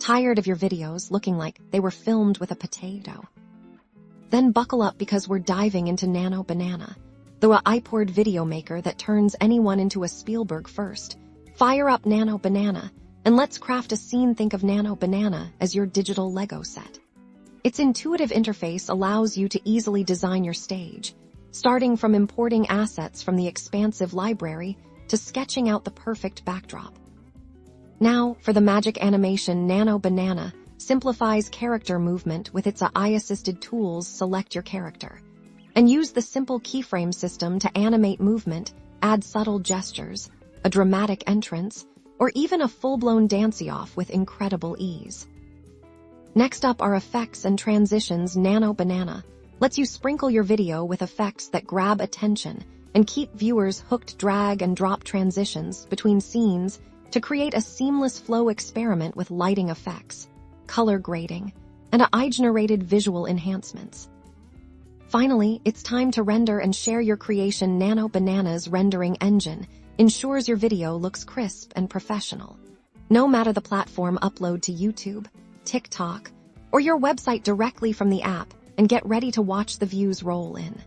Tired of your videos looking like they were filmed with a potato? Then buckle up because we're diving into Nano Banana, the iPod video maker that turns anyone into a Spielberg first. Fire up Nano Banana, and let's craft a scene. Think of Nano Banana as your digital Lego set. Its intuitive interface allows you to easily design your stage, starting from importing assets from the expansive library to sketching out the perfect backdrop. Now, for the magic animation, Nano Banana simplifies character movement with its AI-assisted tools. Select your character and use the simple keyframe system to animate movement, add subtle gestures, a dramatic entrance, or even a full-blown dance-off with incredible ease. Next up are effects and transitions. Nano Banana lets you sprinkle your video with effects that grab attention and keep viewers hooked. Drag and drop transitions between scenes to create a seamless flow. Experiment with lighting effects, color grading, and AI-generated visual enhancements. Finally, it's time to render and share your creation. Nano Banana's rendering engine ensures your video looks crisp and professional. No matter the platform, upload to YouTube, TikTok, or your website directly from the app and get ready to watch the views roll in.